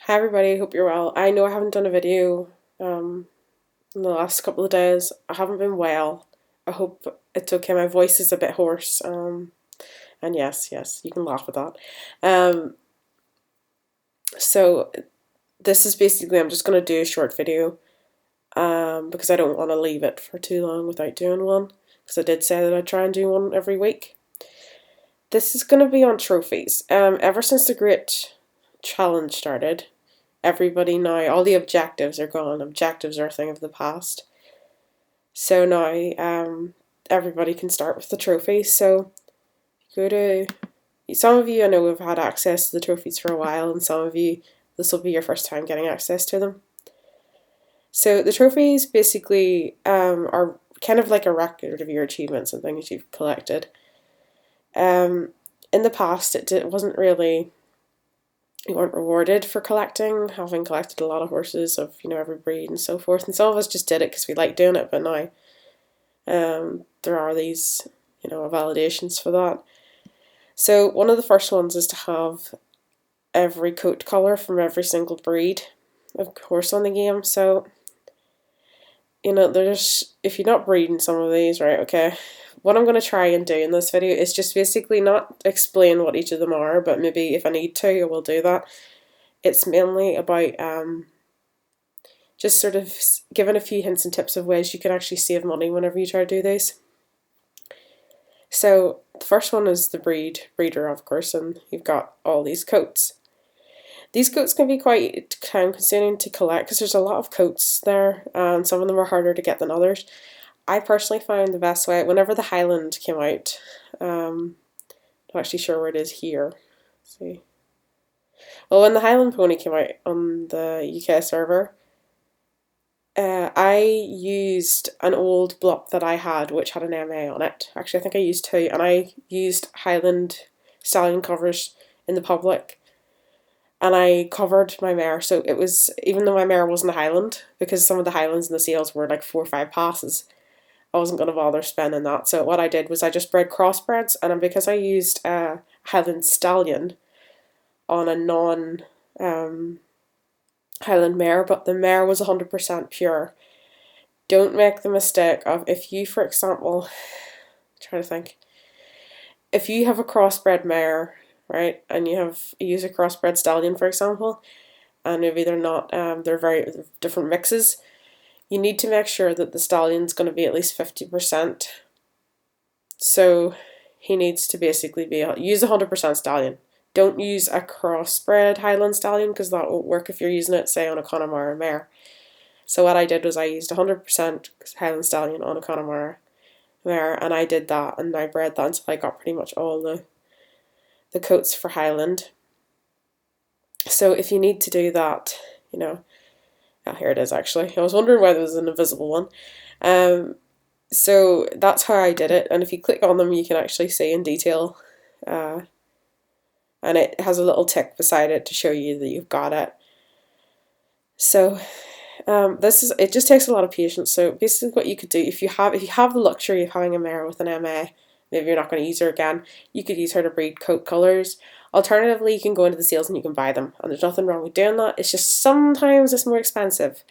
Hi everybody, hope you're well. I know I haven't done a video in the last couple of days. I haven't been well. I hope it's okay. My voice is a bit hoarse. And yes, you can laugh at that. Um, so this is basically, I'm just going to do a short video because I don't want to leave it for too long without doing one. Because I did say that I'd try and do one every week. This is going to be on trophies. Ever since the Great Challenge started, everybody now, all the objectives are gone. Objectives are a thing of the past. So now everybody can start with the trophies. So go to, some of you I know have had access to the trophies for a while, and some of you, this will be your first time getting access to them. So the trophies basically are kind of like a record of your achievements and things you've collected. In the past, it wasn't really, you weren't rewarded for collecting, having collected a lot of horses of every breed and so forth. And some of us just did it because we liked doing it, but now there are these validations for that. So one of the first ones is to have every coat colour from every single breed of horse on the game. So there's, if you're not breeding some of these, right, okay, what I'm going to try and do in this video is just basically not explain what each of them are, but maybe if I need to, I will do that. It's mainly about just sort of giving a few hints and tips of ways you can actually save money whenever you try to do these. So the first one is the breeder, of course, and you've got all these coats. These coats can be quite time consuming to collect because there's a lot of coats there, and some of them are harder to get than others. I personally found the best way, whenever the Highland came out, I'm not actually sure where it is here. Let's see. Well, when the Highland Pony came out on the UK server, I used an old block that I had which had an MA on it. Actually, I think I used two, and I used Highland stallion covers in the public, and I covered my mare. So it was, even though my mare wasn't a Highland, because some of the Highlands in the sales were like 4 or 5 passes, I wasn't going to bother spending that. So what I did was I just bred crossbreds, and because I used a Highland stallion on a non Highland mare, but the mare was 100% pure. Don't make the mistake of, if you, for example, trying to think, if you have a crossbred mare, right, and you use a crossbred stallion, for example, and maybe they're very different mixes, you need to make sure that the stallion's going to be at least 50%. So he needs to basically use a 100% stallion. Don't use a crossbred Highland stallion because that won't work if you're using it, say, on a Connemara mare. So what I did was I used 100% Highland stallion on a Connemara mare, and I did that, and I bred that until I got pretty much all the coats for Highland. So if you need to do that, here it is actually. I was wondering why there was an invisible one. So that's how I did it, and if you click on them, you can actually see in detail. And it has a little tick beside it to show you that you've got it. So it just takes a lot of patience. So basically what you could do, if you have the luxury of having a mare with an MA, maybe you're not going to use her again, you could use her to breed coat colours. Alternatively, you can go into the sales and you can buy them, and there's nothing wrong with doing that. It's just sometimes it's more expensive.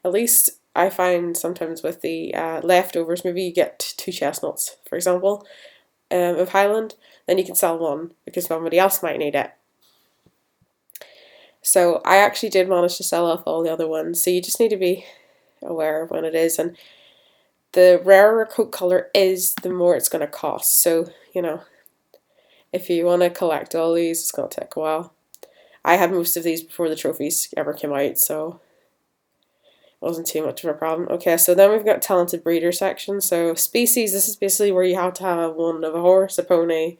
At least I find sometimes with the leftovers, maybe you get 2 chestnuts, for example, of Highland, then you can sell one because somebody else might need it. So I actually did manage to sell off all the other ones, so you just need to be aware of when it is, and the rarer a coat colour is, the more it's going to cost. So, if you want to collect all these, it's going to take a while. I had most of these before the trophies ever came out, so it wasn't too much of a problem. Okay, so then we've got talented breeder section. So species, this is basically where you have to have one of a horse, a pony,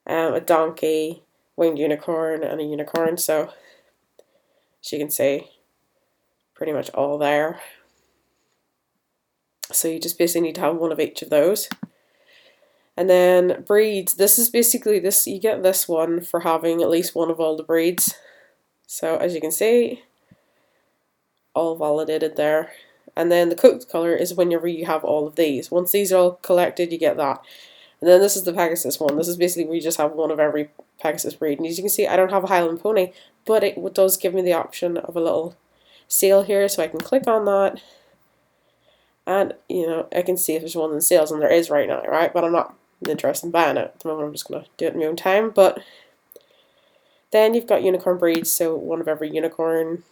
a donkey, winged unicorn, and a unicorn. So as you can see, pretty much all there. So you just basically need to have one of each of those. And then breeds, this is basically this, you get this one for having at least one of all the breeds. So as you can see, all validated there. And then the coat colour is whenever you have all of these. Once these are all collected, you get that. And then this is the Pegasus one. This is basically where you just have one of every Pegasus breed. And as you can see, I don't have a Highland pony, but it does give me the option of a little sale here, so I can click on that. And, you know, I can see if there's one in sales, and there is right now, right? But I'm not interested in buying it at the moment. I'm just going to do it in my own time. But then you've got unicorn breeds, so one of every unicorn.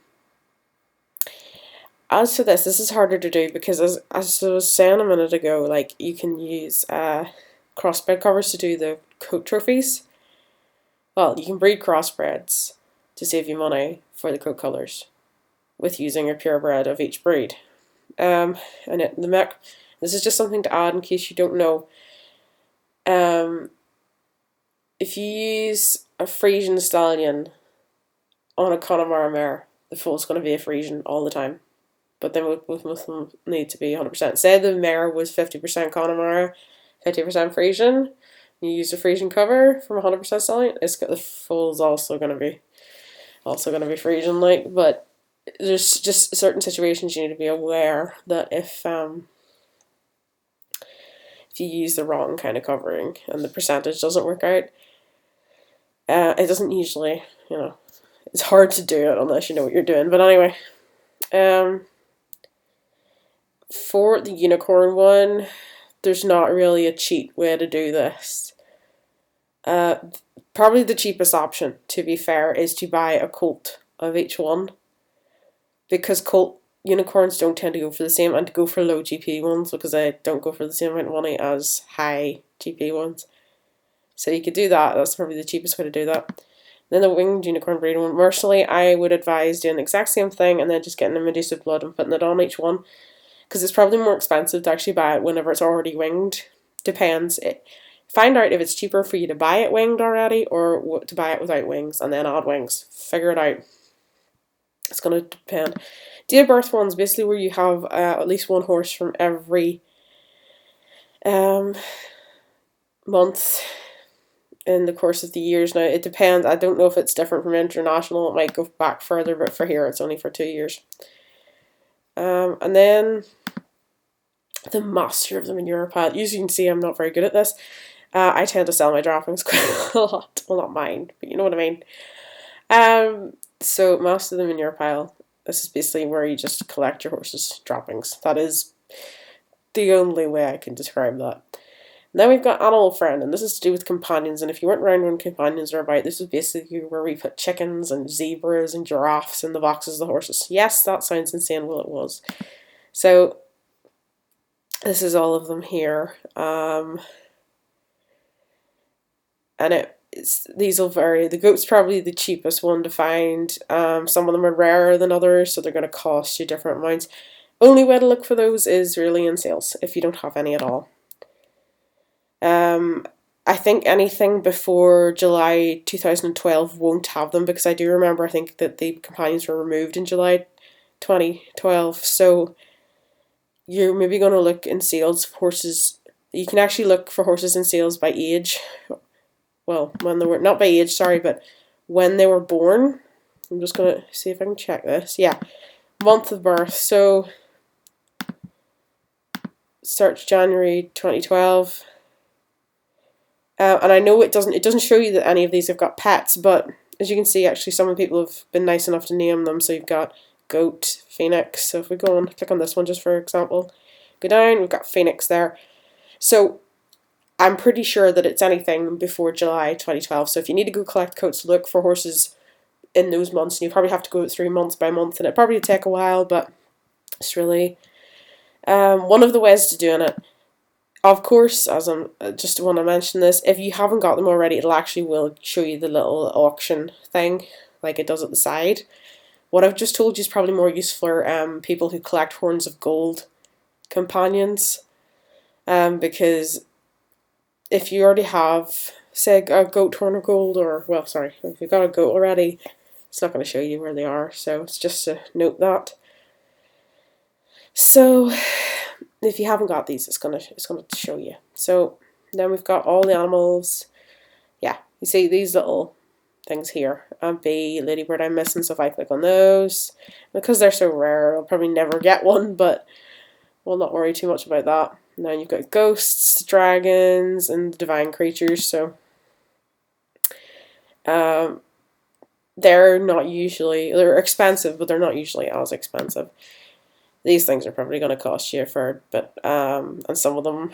As for this is harder to do because as I was saying a minute ago, like you can use crossbred covers to do the coat trophies. Well, you can breed crossbreds to save you money for the coat colours with using a purebred of each breed. And this is just something to add in case you don't know. If you use a Frisian stallion on a Connemara mare, the foal's going to be a Frisian all the time. But then both of them need to be 100%. Say the mare was 50% Connemara, 50% Frisian. You use a Frisian cover from 100% stallion. The foal's also going to be Frisian like. But there's just certain situations you need to be aware that if you use the wrong kind of covering and the percentage doesn't work out, it doesn't usually, you know, it's hard to do it unless you know what you're doing. But anyway, for the unicorn one, there's not really a cheat way to do this. Probably the cheapest option, to be fair, is to buy a colt of each one, because colt unicorns don't tend to go for the same, and to go for low GP ones because they don't go for the same amount of money as high GP ones. So you could do that. That's probably the cheapest way to do that. Then the winged unicorn breed one, personally, I would advise doing the exact same thing and then just getting a Medusa blood and putting it on each one, because it's probably more expensive to actually buy it whenever it's already winged. Depends. Find out if it's cheaper for you to buy it winged already or to buy it without wings and then add wings. Figure it out. It's going to depend. Date of birth ones, basically where you have at least one horse from every month in the course of the years. Now, it depends. I don't know if it's different from international. It might go back further, but for here, it's only for 2 years. And then the master of the manure pile. As you can see, I'm not very good at this. I tend to sell my droppings quite a lot. Well, not mine, but you know what I mean. So master of the manure pile. This is basically where you just collect your horse's droppings. That is the only way I can describe that. And then we've got animal friend, and this is to do with companions. And if you weren't around when companions are about, this is basically where we put chickens and zebras and giraffes in the boxes of the horses. Yes, that sounds insane. Well, it was. So this is all of them here. And these will vary. The goat's probably the cheapest one to find. Some of them are rarer than others, so they're going to cost you different amounts. Only way to look for those is really in sales, if you don't have any at all. I think anything before July 2012 won't have them, because I do remember, I think that the companions were removed in July 2012, so you're maybe going to look in sales for horses. You can actually look for horses in sales by age. Well, when they were, not by age, sorry, but when they were born. I'm just going to see if I can check this. Yeah, month of birth. So, search January 2012. And I know it doesn't show you that any of these have got pets, but as you can see, actually some of the people have been nice enough to name them. So you've got goat, phoenix. So if we go on, click on this one just for example, go down, we've got phoenix there. So I'm pretty sure that it's anything before July 2012. So if you need to go collect coats, look for horses in those months. And you probably have to go through month by month, and it probably take a while, but it's really one of the ways to doing it. Of course, as I'm just want to mention this, if you haven't got them already, it'll actually will show you the little auction thing, like it does at the side. What I've just told you is probably more useful for people who collect horns of gold companions, because if you already have, say, a goat horn of gold, or, well, sorry, if you've got a goat already, it's not going to show you where they are, so it's just to note that. So if you haven't got these, it's gonna show you. So then we've got all the animals. Yeah, you see these little things here. Bee, ladybird, I'm missing, so if I click on those, because they're so rare, I'll probably never get one, but we'll not worry too much about that. And then you've got ghosts, dragons, and divine creatures. So they're expensive, but they're not usually as expensive. These things are probably going to cost you a fair bit, and some of them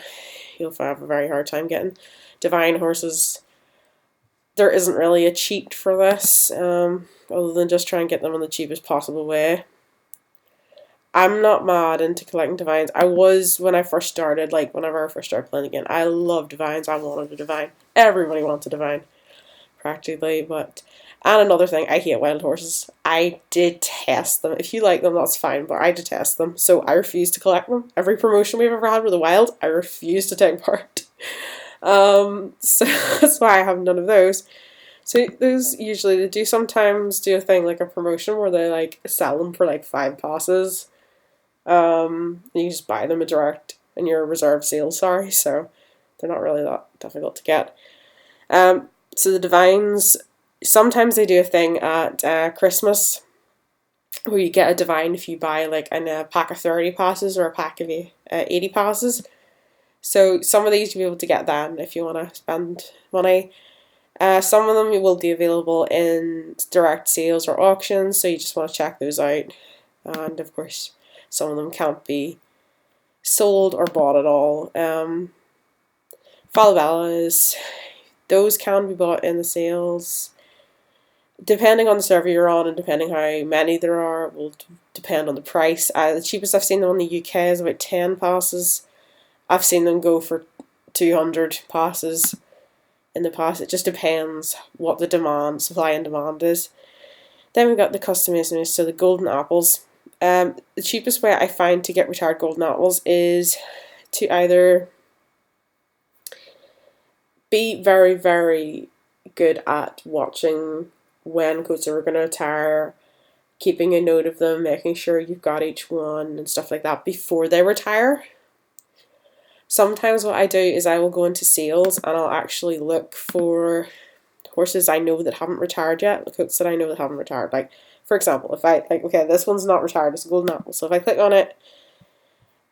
you'll have a very hard time getting. Divine horses, there isn't really a cheat for this, other than just try and get them in the cheapest possible way. I'm not mad into collecting divines. I was when I first started, like whenever I first started playing again. I loved divines. I wanted a divine. Everybody wants a divine, practically. And another thing, I hate wild horses. I detest them. If you like them, that's fine, but I detest them. So I refuse to collect them. Every promotion we've ever had with the wild, I refuse to take part. So that's why I have none of those. So those usually, they do sometimes do a thing like a promotion where they like sell them for like 5 passes. And you just buy them a direct in your reserve sales, so they're not really that difficult to get. So the divines, sometimes they do a thing at Christmas where you get a divine if you buy like a pack of 30 passes or a pack of 80 passes. So some of these you'll be able to get then if you want to spend money. Some of them will be available in direct sales or auctions, so you just want to check those out. And of course, some of them can't be sold or bought at all. Falabellas, those can be bought in the sales. Depending on the server you're on and depending how many there are, will depend on the price. The cheapest I've seen them in the UK is about 10 passes. I've seen them go for 200 passes in the past. It just depends what the supply and demand is. Then we've got the customization, so the golden apples. The cheapest way I find to get retired golden apples is to either be very, very good at watching when coats are going to retire, keeping a note of them, making sure you've got each one and stuff like that before they retire. Sometimes what I do is I will go into sales and I'll actually look for horses I know that haven't retired yet, the coats that I know that haven't retired. Like, for example, if I, like, okay, this one's not retired, it's a golden apple. So if I click on it,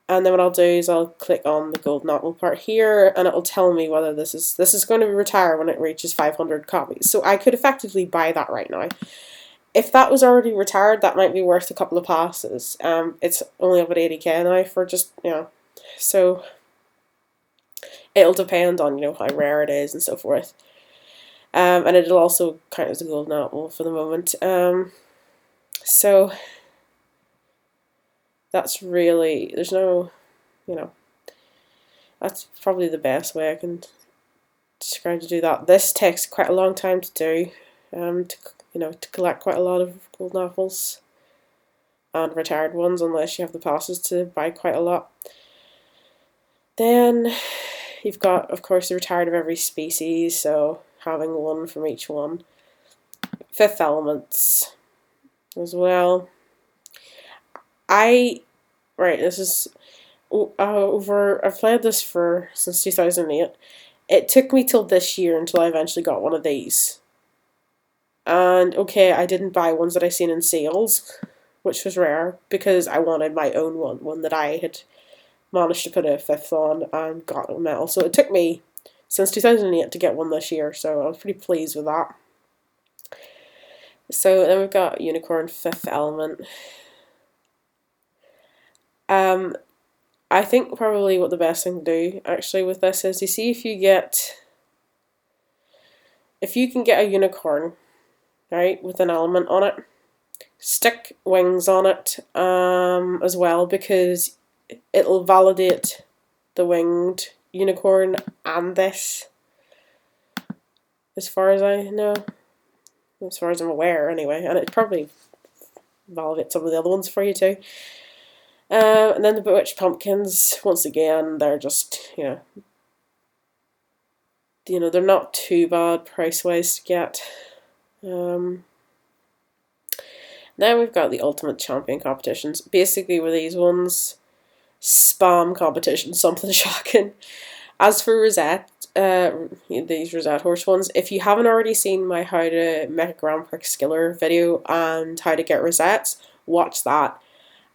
and then what I'll do is I'll click on the golden apple part here, and it'll tell me whether this is going to retire when it reaches 500 copies. So I could effectively buy that right now. If that was already retired, that might be worth a couple of passes. It's only up at 80k now for just, so it'll depend on, how rare it is and so forth. And it'll also count as a golden apple for the moment. So that's really, there's no, that's probably the best way I can describe to do that. This takes quite a long time to do, to collect quite a lot of golden apples and retired ones, unless you have the passes to buy quite a lot. Then you've got, of course, the retired of every species, so having one from each one. Fifth elements as well. This is I've played this since 2008. It took me till this year until I eventually got one of these. And okay, I didn't buy ones that I seen in sales, which was rare, because I wanted my own one that I had managed to put a 5th on and got a medal. So it took me since 2008 to get one this year, so I was pretty pleased with that. So then we've got Unicorn 5th element. I think probably what the best thing to do actually with this is, you see, if you can get a unicorn, right, with an element on it, stick wings on it as well, because it'll validate the winged unicorn and this, as far as I know, as far as I'm aware anyway, and it probably validates some of the other ones for you too. And then the Bewitched Pumpkins, once again, they're just, they're not too bad price-wise to get. Then we've got the Ultimate Champion competitions. Basically, with these ones, spam competitions, something shocking. As for Rosette, these Rosette horse ones, if you haven't already seen my how to make a Grand Prix Skiller video and how to get Rosettes, watch that.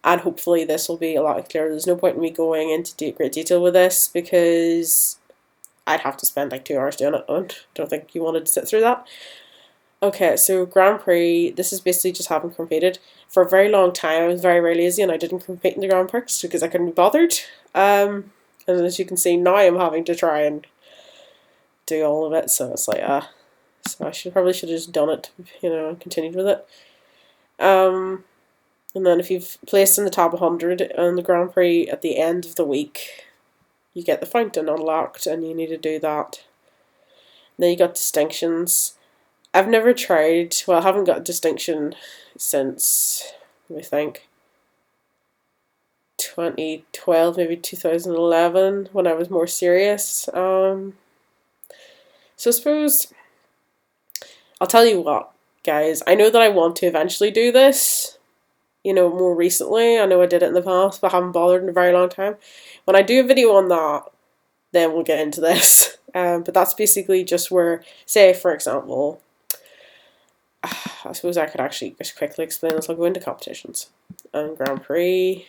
and hopefully this will be a lot clearer. There's no point in me going into great detail with this because I'd have to spend like 2 hours doing it, and I don't think you wanted to sit through that. Okay, so Grand Prix, this is basically just having competed. For a very long time, I was very, very lazy and I didn't compete in the Grand Prix because I couldn't be bothered. And as you can see, now I'm having to try and do all of it, so it's like, so I probably should have just done it, and continued with it. And then if you've placed in the top 100 on the Grand Prix at the end of the week, you get the fountain unlocked and you need to do that. And then you got distinctions. I've never tried, well, I haven't got a distinction since, let me think, 2012, maybe 2011, when I was more serious. So I suppose, I'll tell you what, guys, I know that I want to eventually do this, more recently. I know I did it in the past, but I haven't bothered in a very long time. When I do a video on that, then we'll get into this. But that's basically just where, say, for example, I suppose I could actually just quickly explain this. I'll go into competitions and Grand Prix.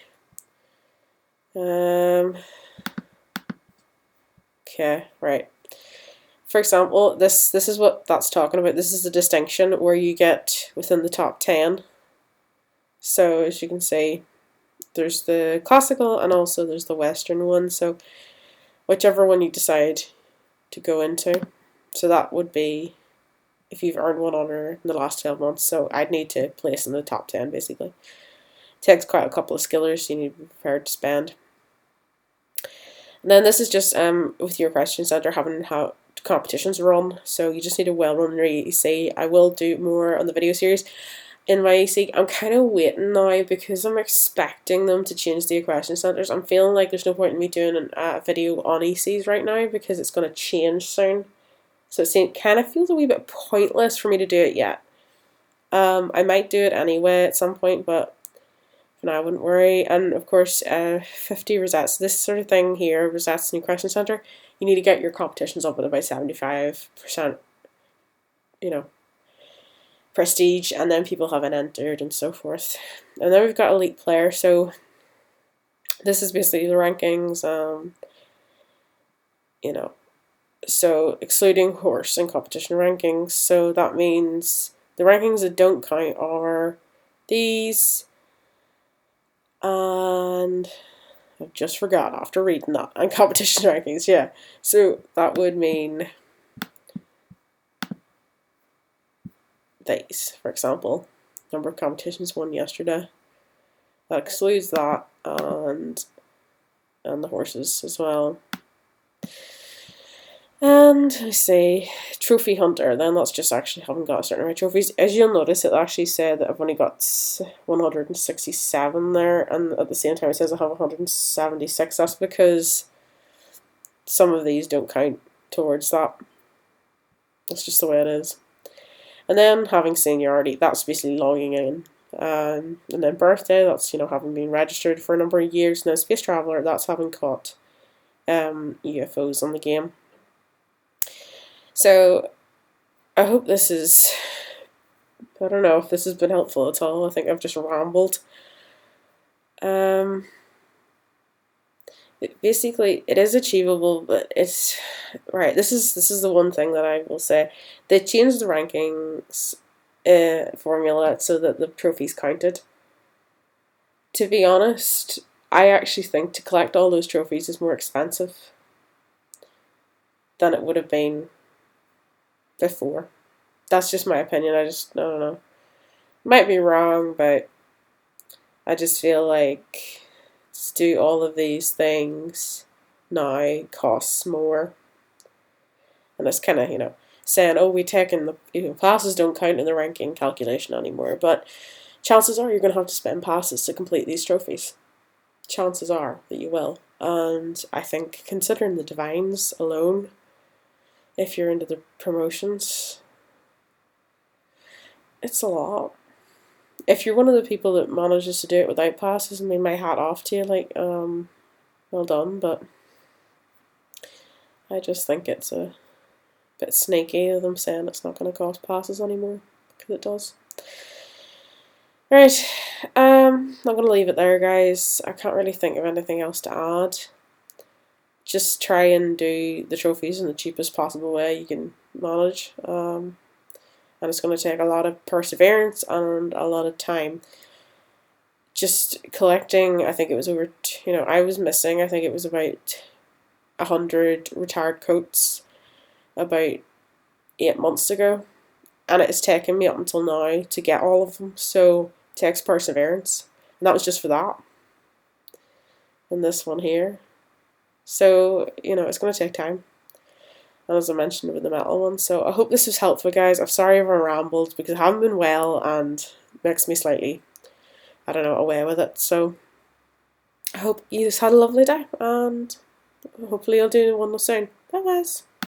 Okay, right. For example, this is what that's talking about. This is the distinction where you get within the top 10. So as you can see, there's the classical and also there's the Western one. So whichever one you decide to go into. So that would be if you've earned 1 honour in the last 12 months. So I'd need to place in the top 10 basically. It takes quite a couple of skillers you need to be prepared to spend. And then this is just with your question centre having how competitions run. So you just need a well-run EC. I will do more on the video series. In my EC, I'm kind of waiting now because I'm expecting them to change the equestrian centres. I'm feeling like there's no point in me doing a video on ECs right now because it's going to change soon. So it kind of feels a wee bit pointless for me to do it yet. I might do it anyway at some point, but for now I wouldn't worry. And of course, 50 rosettes. This sort of thing here, rosettes in the equestrian centre, you need to get your competitions up at about 75%, prestige, and then people haven't entered and so forth. And then we've got elite player. So this is basically the rankings. So excluding horse and competition rankings. So that means the rankings that don't count are these, and I've just forgot after reading that, and competition rankings, yeah. So that would mean these, for example, number of competitions won yesterday. That excludes that, and the horses as well. And I say trophy hunter, then that's just actually haven't got a certain amount of trophies. As you'll notice, it actually said that I've only got 167 there, and at the same time it says I have 176. That's because some of these don't count towards that. That's just the way it is. And then having seniority, that's basically logging in. And then birthday, that's having been registered for a number of years. Now space traveller, that's having caught UFOs on the game. So I hope this is, I don't know if this has been helpful at all. I think I've just rambled. Basically, it is achievable, but it's right. This is the one thing that I will say. They changed the rankings formula so that the trophies counted. To be honest, I actually think to collect all those trophies is more expensive than it would have been before. That's just my opinion. I don't know. Might be wrong, but I just feel like to do all of these things now costs more. And it's kind of, saying, oh, we taking the, passes don't count in the ranking calculation anymore. But chances are you're going to have to spend passes to complete these trophies. Chances are that you will. And I think considering the divines alone, if you're into the promotions, it's a lot. If you're one of the people that manages to do it without passes, I mean, my hat off to you, well done, but I just think it's a bit bit sneaky of them saying it's not going to cost passes anymore, because it does. Right, I'm going to leave it there, guys. I can't really think of anything else to add. Just try and do the trophies in the cheapest possible way you can manage. And it's going to take a lot of perseverance and a lot of time. Just collecting, I think it was over, I was missing, I think it was about 100 retired coats about 8 months ago. And it has taken me up until now to get all of them. So it takes perseverance. And that was just for that. And this one here. So, it's going to take time. And as I mentioned with the metal one. So I hope this was helpful, guys. I'm sorry if I rambled because I haven't been well and it makes me slightly, I don't know, away with it. So I hope you just had a lovely day and hopefully I'll do one soon. Bye, guys.